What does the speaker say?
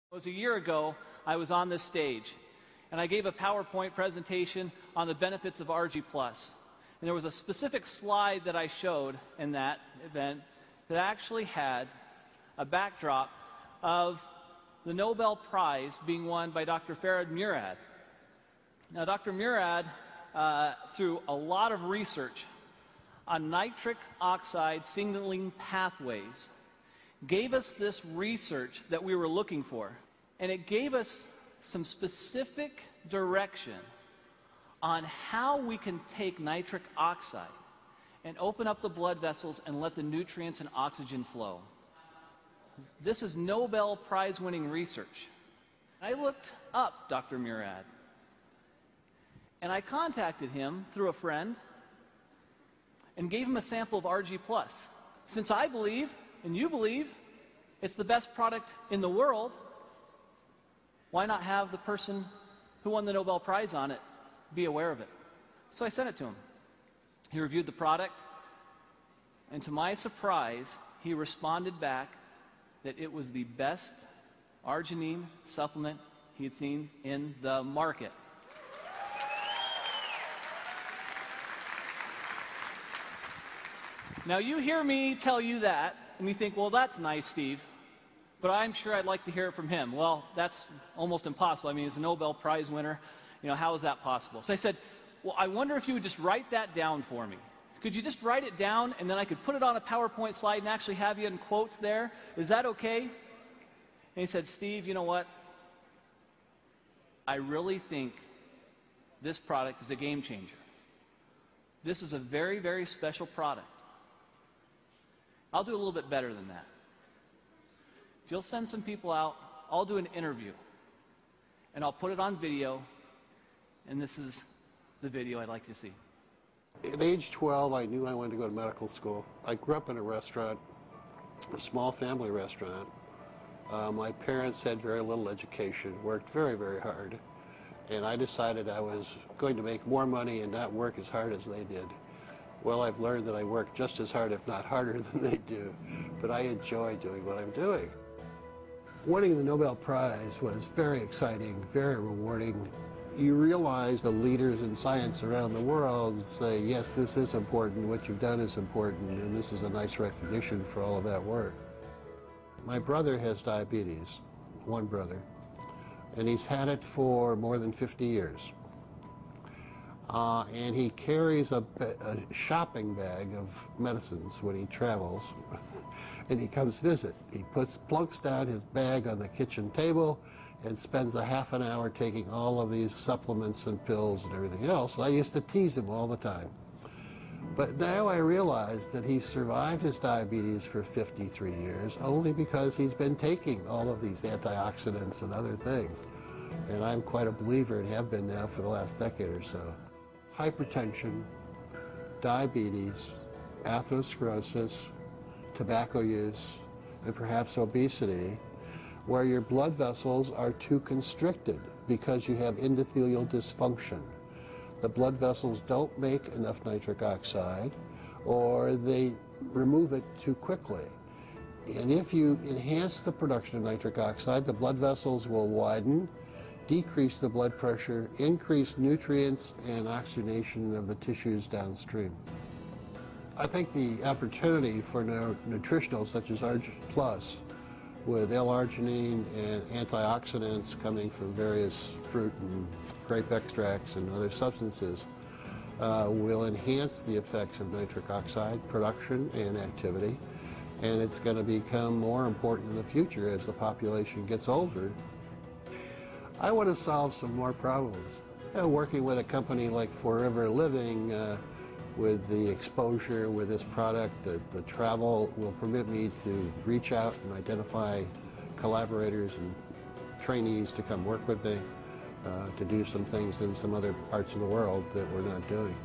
It was a year ago, I was on this stage, and I gave a PowerPoint presentation on the benefits of RG+. And there was a specific slide that I showed in that event that actually had a backdrop of the Nobel Prize being won by Dr. Farhad Murad. Now, Dr. Murad, through a lot of research on nitric oxide signaling pathways, gave us this research that we were looking for, and it gave us some specific direction on how we can take nitric oxide and open up the blood vessels and let the nutrients and oxygen flow. This is Nobel Prize winning research. I looked up Dr. Murad, and I contacted him through a friend and gave him a sample of RG+. Since I believe, and you believe, it's the best product in the world, why not have the person who won the Nobel Prize on it be aware of it? So I sent it to him. He reviewed the product, and to my surprise, he responded back that it was the best arginine supplement he had seen in the market. Now, you hear me tell you that, and you think, well, that's nice, Steve, but I'm sure I'd like to hear it from him. Well, that's almost impossible. I mean, he's a Nobel Prize winner. You know, how is that possible? So I said, well, I wonder if you would just write that down for me. Could you just write it down, and then I could put it on a PowerPoint slide and actually have you in quotes there? Is that okay? And he said, Steve, you know what? I really think this product is a game changer. This is a very, very special product. I'll do a little bit better than that. If you'll send some people out, I'll do an interview, and I'll put it on video, and this is the video I'd like you to see. At age 12, I knew I wanted to go to medical school. I grew up in a restaurant, a small family restaurant. My parents had very little education, worked very, very hard, and I decided I was going to make more money and not work as hard as they did. Well, I've learned that I work just as hard, if not harder, than they do, but I enjoy doing what I'm doing. Winning the Nobel Prize was very exciting, very rewarding. You realize the leaders in science around the world say, yes, this is important, what you've done is important, and this is a nice recognition for all of that work. My brother has diabetes, one brother, and he's had it for more than 50 years. And he carries a shopping bag of medicines when he travels, and he comes visit. He plunks down his bag on the kitchen table and spends a half an hour taking all of these supplements and pills and everything else. And I used to tease him all the time. But now I realize that he survived his diabetes for 53 years only because he's been taking all of these antioxidants and other things. And I'm quite a believer and have been now for the last decade or so. Hypertension, diabetes, atherosclerosis, tobacco use, and perhaps obesity, where your blood vessels are too constricted because you have endothelial dysfunction. The blood vessels don't make enough nitric oxide, or they remove it too quickly. And if you enhance the production of nitric oxide, the blood vessels will widen, decrease the blood pressure, increase nutrients and oxygenation of the tissues downstream. I think the opportunity for nutritionals such as RG+, with L-arginine and antioxidants coming from various fruit and grape extracts and other substances, will enhance the effects of nitric oxide production and activity, and it's going to become more important in the future as the population gets older. I want to solve some more problems. Working with a company like Forever Living, with the exposure with this product, the travel will permit me to reach out and identify collaborators and trainees to come work with me, to do some things in some other parts of the world that we're not doing.